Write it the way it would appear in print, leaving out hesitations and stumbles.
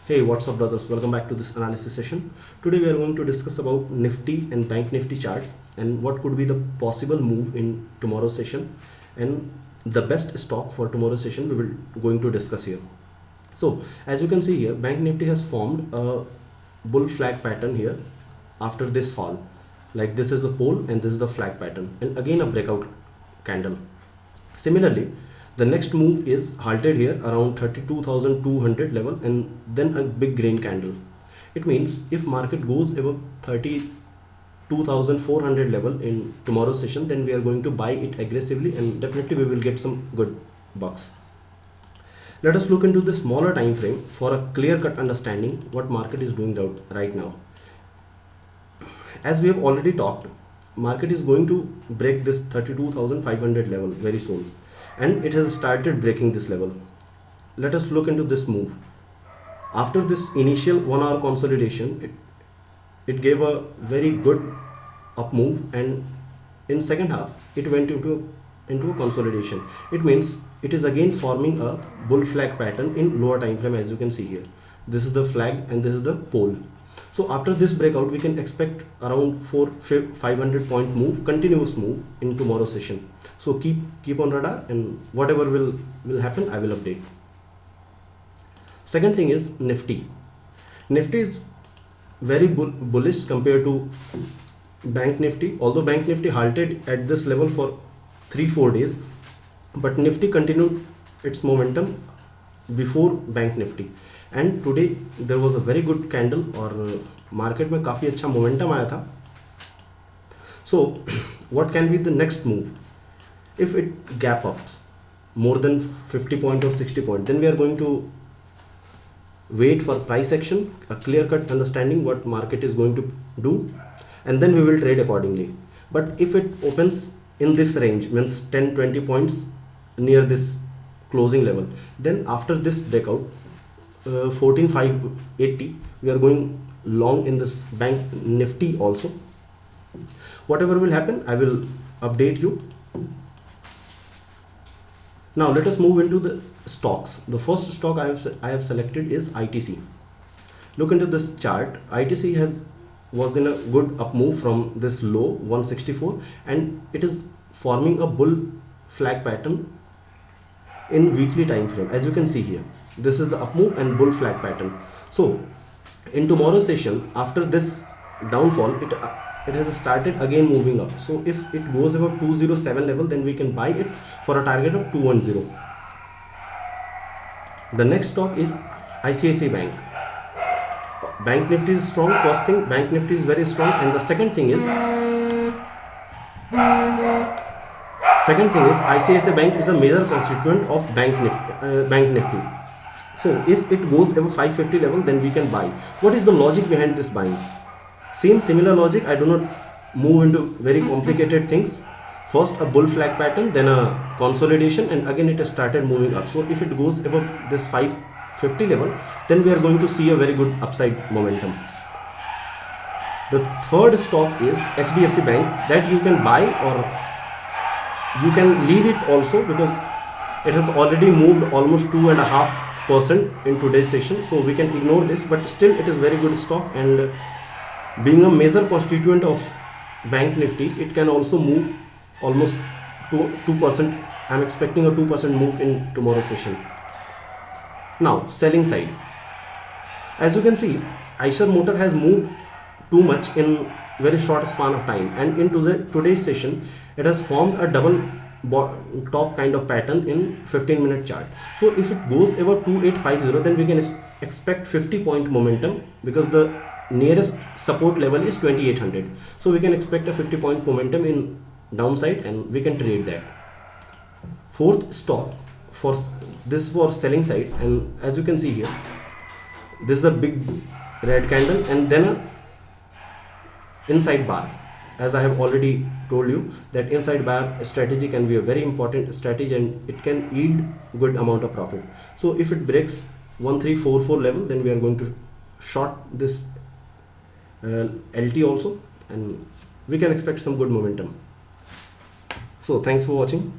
Hey, what's up brothers? Welcome back to this analysis session. Today we are going to discuss about Nifty and Bank Nifty chart and what could be the possible move in tomorrow's session and the best stock for tomorrow's session we will going to discuss here. So as you can see here, Bank Nifty has formed a bull flag pattern here after this fall. Like this is the pole and this is the flag pattern, and again a breakout candle. Similarly, the next move is halted here around 32,200 level and then a big green candle. It means if market goes above 32,400 level in tomorrow's session, then we are going to buy it aggressively and definitely we will get some good bucks. Let us look into the smaller time frame for a clear-cut understanding what market is doing right now. As we have already talked, market is going to break this 32,500 level very soon, and it has started breaking this level. Let us look into this move. After this initial 1 hour consolidation, it gave a very good up move, and in second half it went into a consolidation. It means it is again forming a bull flag pattern in lower time frame. As you can see here, this is the flag and this is the pole. So after this breakout, we can expect around 500 point move, continuous move in tomorrow's session. So keep on radar, and whatever will happen, I will update. Second thing is Nifty. Nifty is very bullish compared to Bank Nifty. Although Bank Nifty halted at this level for 3-4 days, but Nifty continued its momentum before Bank Nifty. And today there was a very good candle और market में काफ़ी अच्छा momentum आया था. So what can be the next move? If it gap up more than 50 point or 60 point, then we are going to wait for price action, a clear-cut understanding what market is going to do, and then we will trade accordingly. But if it opens in this range, means 10-20 points near this closing level, then after this breakout 14,580, we are going long in this Bank Nifty also. Whatever will happen, I will update you. Now let us move into the stocks. The first stock I have selected is ITC. Look into this chart. ITC was in a good up move from this low 164, and it is forming a bull flag pattern in weekly time frame. As you can see here, this is the up move and bull flag pattern. So in tomorrow's session, after this downfall, it has started again moving up. So if it goes above 207 level, then we can buy it for a target of 210. The next stock is ICICI Bank. Bank Nifty is strong. First thing, Bank Nifty is very strong, and the second thing is ICICI Bank is a major constituent of Bank Nifty. So if it goes above 550 level, then we can buy. What is the logic behind this buying? Similar logic. I do not move into very complicated things. First a bull flag pattern, then a consolidation, and again it has started moving up. So if it goes above this 550 level, then we are going to see a very good upside momentum. The third stock is HDFC Bank, that you can buy or you can leave it also, because it has already moved almost 2.5% in today's session. So we can ignore this, but still it is very good stock, and being a major constituent of Bank Nifty, it can also move almost 2%. I'm expecting a 2% move in tomorrow's session. Now selling side, as you can see, Eicher Motor has moved too much in very short span of time, and in today's session it has formed a double top kind of pattern in 15-minute chart. So if it goes above 2850, then we can expect 50 point momentum, because the nearest support level is 2800. So we can expect a 50 point momentum in downside, and we can trade that. Fourth stock for selling side, and as you can see here, this is a big red candle and then a inside bar. As I have already told you, that inside bar strategy can be a very important strategy, and it can yield good amount of profit. So if it breaks 1344 level, then we are going to short this LT also, and we can expect some good momentum. So thanks for watching.